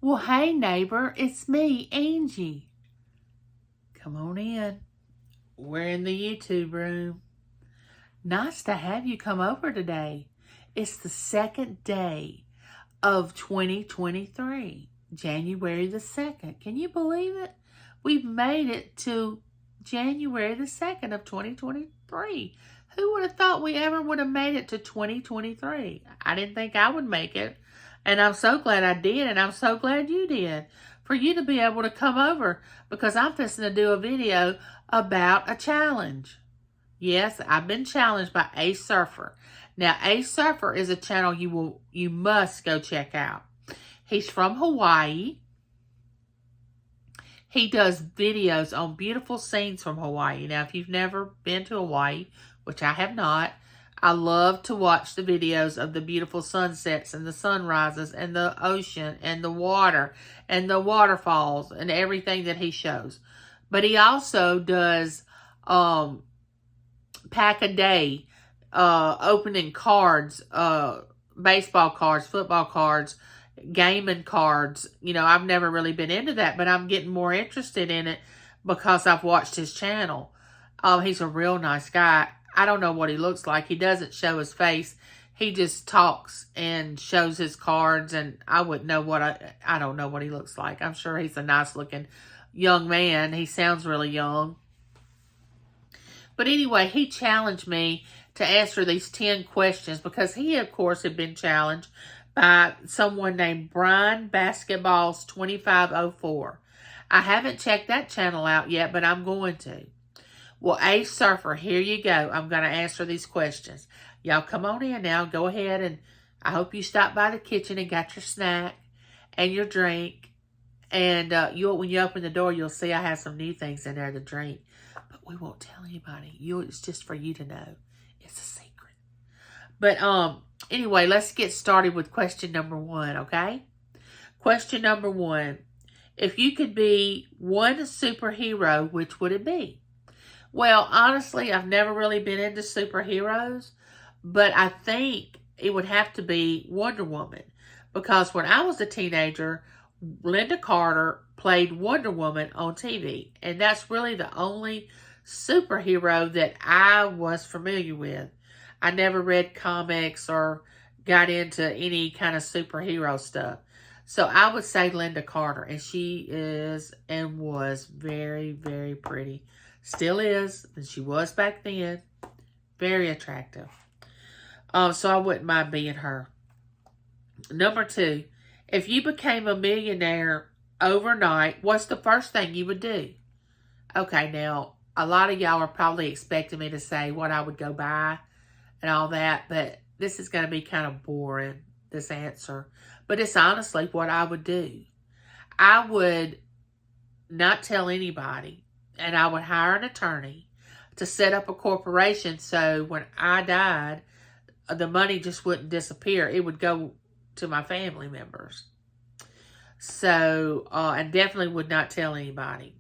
Well, hey, neighbor, it's me, Angie. Come on in. We're in the YouTube room. Nice to have you come over today. It's the second day of 2023, January the 2nd. Can you believe it? We've made it to January the 2nd of 2023. Who would have thought we ever would have made it to 2023? I didn't think I would make it. And I'm so glad I did, and I'm so glad you did. For you to be able to come over, because I'm fixing to do a video about a challenge. Yes, I've been challenged by A Surfer. Now, A Surfer is a channel you must go check out. He's from Hawaii. He does videos on beautiful scenes from Hawaii. Now, if you've never been to Hawaii, which I have not, I love to watch the videos of the beautiful sunsets and the sunrises and the ocean and the water and the waterfalls and everything that he shows. But he also does pack a day, opening cards, baseball cards, football cards, gaming cards. You know, I've never really been into that, but I'm getting more interested in it because I've watched his channel. He's a real nice guy. I don't know what he looks like. He doesn't show his face. He just talks and shows his cards, and I wouldn't know what I don't know what he looks like. I'm sure he's a nice looking young man. He sounds really young. But anyway, he challenged me to answer these 10 questions because he, of course, had been challenged by someone named Brian Basketballs 2504. I haven't checked that channel out yet, but I'm going to. Well, A Surfer, here you go. I'm going to answer these questions. Y'all come on in now. Go ahead, and I hope you stopped by the kitchen and got your snack and your drink. And when you open the door, you'll see I have some new things in there to drink. But we won't tell anybody. It's just for you to know. It's a secret. But anyway, let's get started with question number 1, okay? Question number 1. If you could be one superhero, which would it be? Well, honestly, I've never really been into superheroes, but I think it would have to be Wonder Woman. Because when I was a teenager, Linda Carter played Wonder Woman on TV. And that's really the only superhero that I was familiar with. I never read comics or got into any kind of superhero stuff. So I would say Linda Carter. And she is and was very, very pretty. Still is, and she was back then. Very attractive. So I wouldn't mind being her. Number 2, if you became a millionaire overnight, what's the first thing you would do? Okay, now, a lot of y'all are probably expecting me to say what I would go buy and all that, but this is going to be kind of boring, this answer. But it's honestly what I would do. I would not tell anybody. And I would hire an attorney to set up a corporation so when I died, the money just wouldn't disappear. It would go to my family members. So, and definitely would not tell anybody.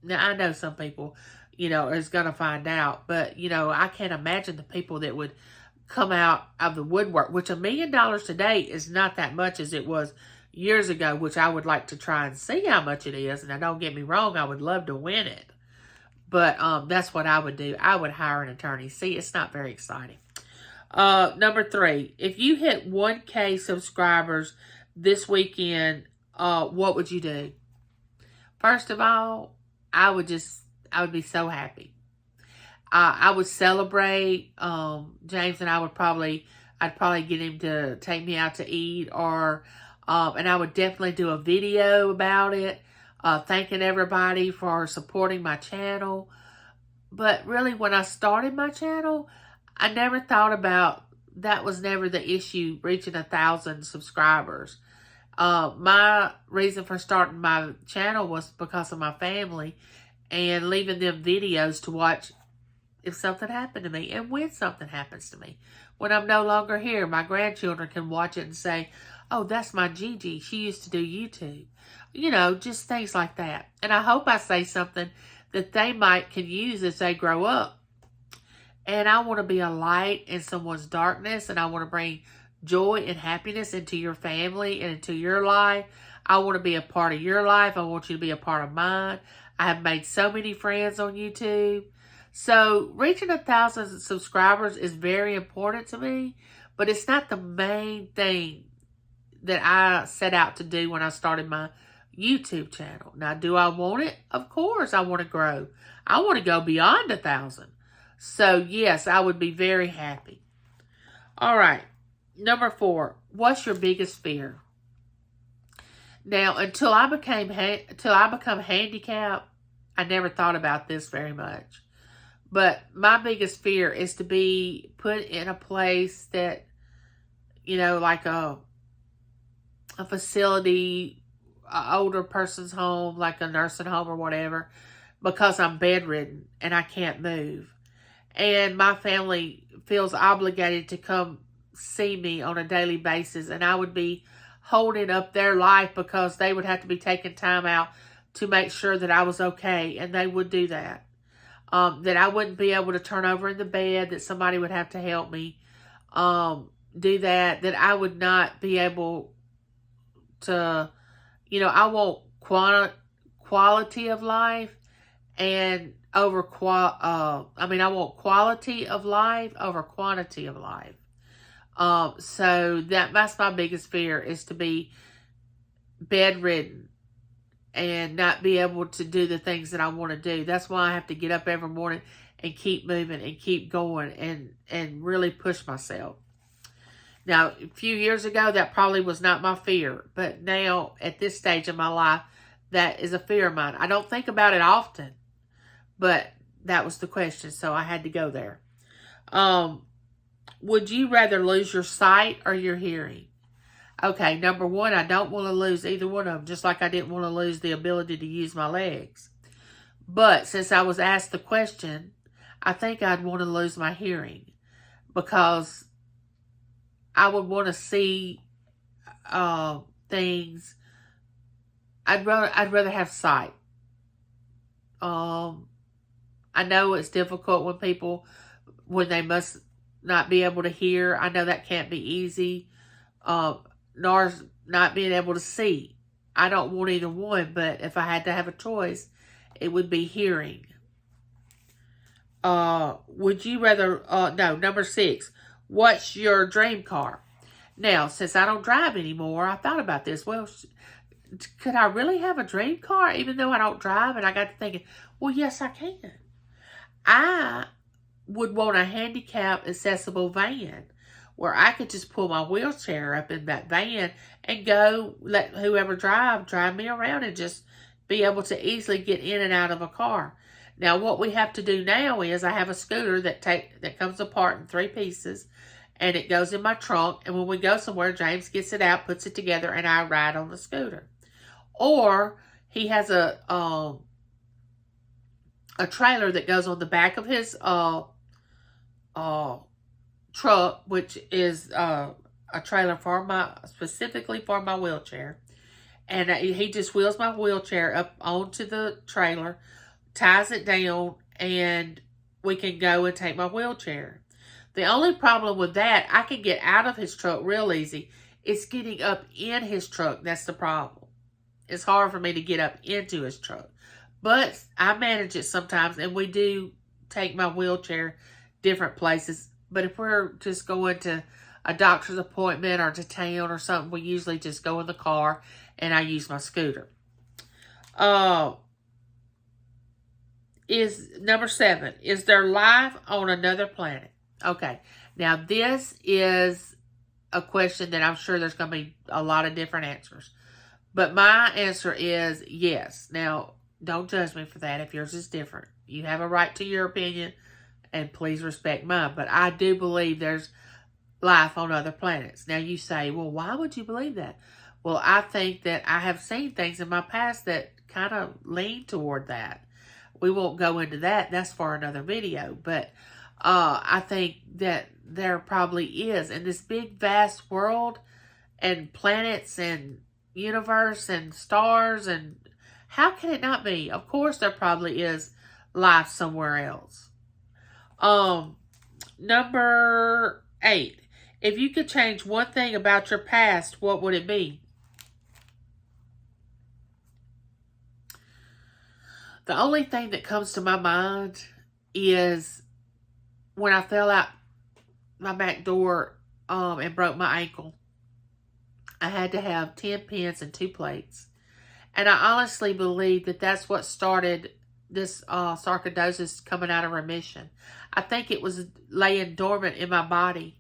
Now, I know some people, is going to find out. But, I can't imagine the people that would come out of the woodwork, which $1 million today is not that much as it was years ago, which I would like to try and see how much it is. And now, don't get me wrong, I would love to win it. But that's what I would do. I would hire an attorney. See, it's not very exciting. Number 3, if you hit 1K subscribers this weekend, what would you do? First of all, I would be so happy. I would celebrate. James and I'd probably get him to take me out to eat, and I would definitely do a video about it, thanking everybody for supporting my channel. But really, when I started my channel, I never thought about, that was never the issue, reaching 1,000 subscribers. My reason for starting my channel was because of my family and leaving them videos to watch if something happened to me and when something happens to me. When I'm no longer here, my grandchildren can watch it and say, oh, that's my Gigi. She used to do YouTube. Just things like that. And I hope I say something that they can use as they grow up. And I want to be a light in someone's darkness, and I want to bring joy and happiness into your family and into your life. I want to be a part of your life. I want you to be a part of mine. I have made so many friends on YouTube. So reaching 1,000 subscribers is very important to me, but it's not the main thing that I set out to do when I started my YouTube channel. Now, do I want it? Of course I want to grow. I want to go beyond 1,000. So yes, I would be very happy. All right. Number 4, what's your biggest fear? Now, until I become handicapped, I never thought about this very much. But my biggest fear is to be put in a place that, like a facility, an older person's home, like a nursing home or whatever, because I'm bedridden and I can't move. And my family feels obligated to come see me on a daily basis, and I would be holding up their life because they would have to be taking time out to make sure that I was okay, and they would do that. That I wouldn't be able to turn over in the bed, that somebody would have to help me do that I would not be able to, I want quality of life and over I want quality of life over quantity of life. So that's my biggest fear, is to be bedridden and not be able to do the things that I want to do. That's why I have to get up every morning and keep moving and keep going and really push myself. Now, a few years ago, that probably was not my fear, but now at this stage of my life, that is a fear of mine. I don't think about it often, but that was the question, so I had to go there. Would you rather lose your sight or your hearing? Okay, number 1, I don't want to lose either one of them, just like I didn't want to lose the ability to use my legs. But since I was asked the question, I think I'd want to lose my hearing, because I would want to see things. I'd rather have sight. I know it's difficult when they must not be able to hear. I know that can't be easy. Nor not being able to see. I don't want either one, but if I had to have a choice, it would be hearing. Would you rather, number 6, what's your dream car? Now, since I don't drive anymore, I thought about this. Well, could I really have a dream car even though I don't drive? And I got to thinking, well, yes, I can. I would want a handicap accessible van where I could just pull my wheelchair up in that van and go let whoever drive me around and just be able to easily get in and out of a car. Now, what we have to do now is I have a scooter that comes apart in 3 pieces, and it goes in my trunk. And when we go somewhere, James gets it out, puts it together, and I ride on the scooter. Or he has a trailer that goes on the back of his truck, which is a trailer specifically for my wheelchair. And he just wheels my wheelchair up onto the trailer, ties it down, and we can go and take my wheelchair. The only problem with that, I can get out of his truck real easy. It's getting up in his truck. That's the problem. It's hard for me to get up into his truck. But I manage it sometimes, and we do take my wheelchair different places. But if we're just going to a doctor's appointment or to town or something, we usually just go in the car and I use my scooter. Is number 7, is there life on another planet? Okay, now this is a question that I'm sure there's going to be a lot of different answers. But my answer is yes. Now, don't judge me for that if yours is different. You have a right to your opinion, and please respect mine. But I do believe there's life on other planets. Now, you say, well, why would you believe that? Well, I think that I have seen things in my past that kind of lean toward that. We won't go into that. That's for another video. But I think that there probably is. In this big, vast world and planets and universe and stars, and how can it not be? Of course there probably is life somewhere else. Number 8, If you could change one thing about your past, what would it be? The only thing that comes to my mind is when I fell out my back door and broke my ankle. I had to have 10 pins and 2 plates. And I honestly believe that that's what started this sarcoidosis coming out of remission. I think it was laying dormant in my body.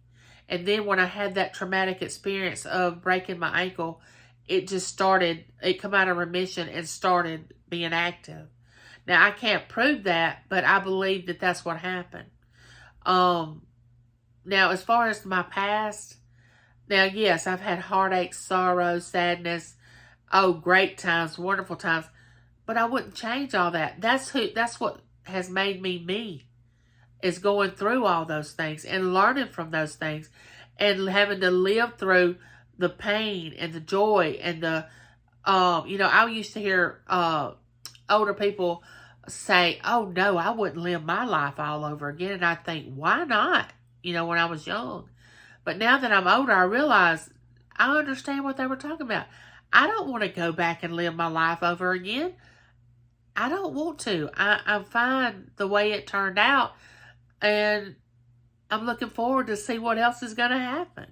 And then when I had that traumatic experience of breaking my ankle, it come out of remission and started being active. Now, I can't prove that, but I believe that that's what happened. Now, as far as my past, now, yes, I've had heartache, sorrow, sadness, great times, wonderful times, but I wouldn't change all that. That's what has made me, is going through all those things and learning from those things and having to live through the pain and the joy and the, I used to hear older people say, oh no, I wouldn't live my life all over again. And I think, why not? When I was young. But now that I'm older, I realize I understand what they were talking about. I don't want to go back and live my life over again. I don't want to. I'm fine the way it turned out. And I'm looking forward to see what else is going to happen.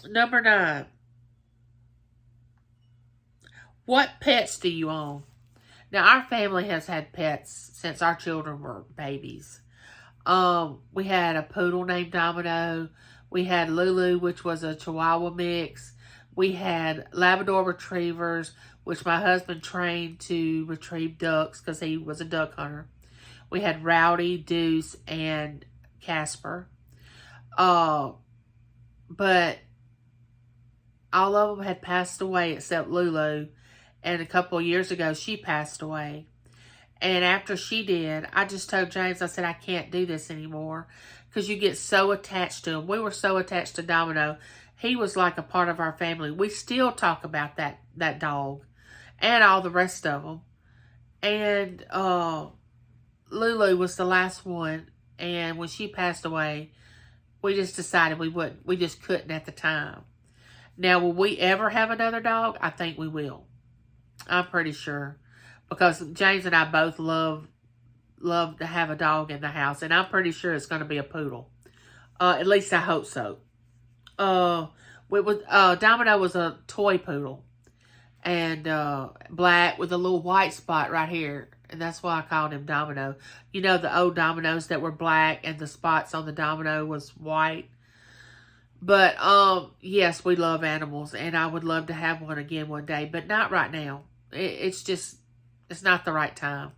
Number 9. What pets do you own? Now, our family has had pets since our children were babies. We had a poodle named Domino. We had Lulu, which was a Chihuahua mix. We had Labrador retrievers, which my husband trained to retrieve ducks because he was a duck hunter. We had Rowdy, Deuce, and Casper. But all of them had passed away except Lulu. And a couple of years ago, she passed away. And after she did, I just told James, I said, I can't do this anymore. Because you get so attached to him. We were so attached to Domino. He was like a part of our family. We still talk about that dog. And all the rest of them. And Lulu was the last one. And when she passed away, we just decided we wouldn't. We just couldn't at the time. Now, will we ever have another dog? I think we will. I'm pretty sure. Because James and I both love to have a dog in the house. And I'm pretty sure it's going to be a poodle. At least I hope so. Domino was a toy poodle. And black with a little white spot right here. And that's why I called him Domino. You know the old Dominoes that were black and the spots on the Domino was white. But yes, we love animals. And I would love to have one again one day. But not right now. It's not the right time.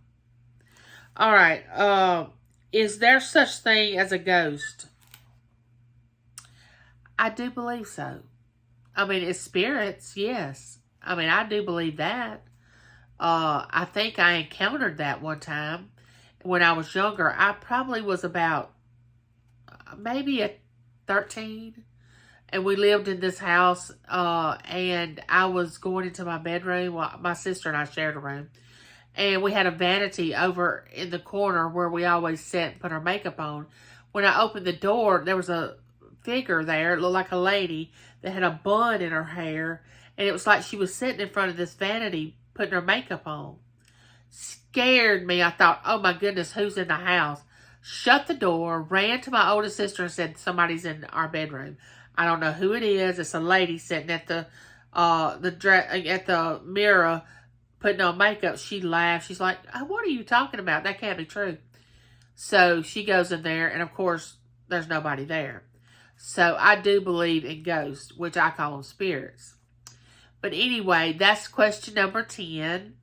All right. Is there such thing as a ghost? I do believe so. I mean, it's spirits, yes. I mean, I do believe that. I think I encountered that one time when I was younger. I probably was about maybe 13. And we lived in this house, and I was going into my bedroom. Well, my sister and I shared a room. And we had a vanity over in the corner where we always sit and put our makeup on. When I opened the door, there was a figure there. It looked like a lady that had a bun in her hair. And it was like she was sitting in front of this vanity putting her makeup on. Scared me. I thought, oh my goodness, who's in the house? Shut the door, ran to my oldest sister and said, somebody's in our bedroom. I don't know who it is. It's a lady sitting at the mirror putting on makeup. She laughed. She's like, oh, what are you talking about? That can't be true. So she goes in there, and of course, there's nobody there. So I do believe in ghosts, which I call them spirits. But anyway, that's question number 10.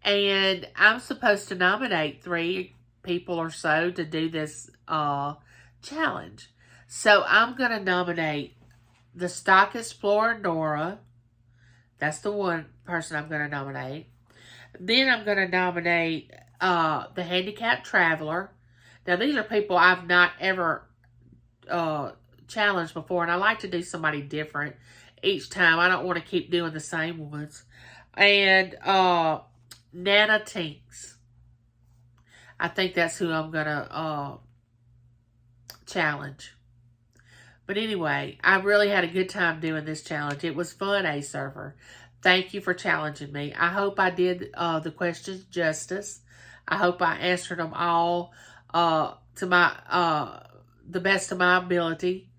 And I'm supposed to nominate 3 people or so to do this challenge. So I'm going to nominate the Stock Explorer Nora. That's the one person I'm going to nominate. Then I'm going to nominate the Handicapped Traveler. Now, these are people I've not ever challenged before, and I like to do somebody different each time. I don't want to keep doing the same ones. And Nana Tinks. I think that's who I'm going to challenge. But anyway, I really had a good time doing this challenge. It was fun, A-Server. Thank you for challenging me. I hope I did the questions justice. I hope I answered them all to my the best of my ability.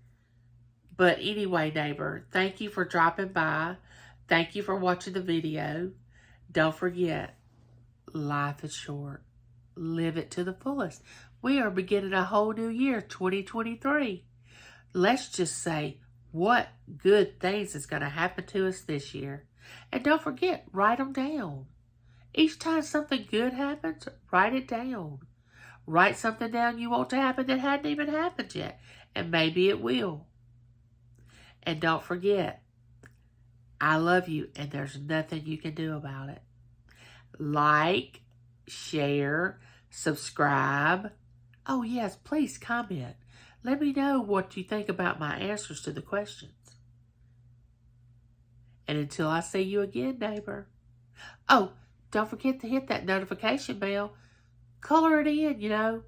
But anyway, neighbor, thank you for dropping by. Thank you for watching the video. Don't forget, life is short. Live it to the fullest. We are beginning a whole new year, 2023. Let's just say what good things is going to happen to us this year. And don't forget, write them down. Each time something good happens, write it down. Write something down you want to happen that hadn't even happened yet. And maybe it will. And don't forget, I love you and there's nothing you can do about it. Like, share, subscribe. Oh yes, please comment. Let me know what you think about my answers to the questions. And until I see you again, neighbor. Oh, don't forget to hit that notification bell. Color it in,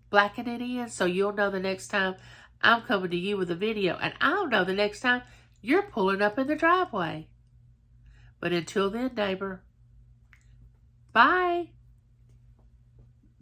blacken it in so you'll know the next time I'm coming to you with a video. And I'll know the next time you're pulling up in the driveway. But until then, neighbor, bye.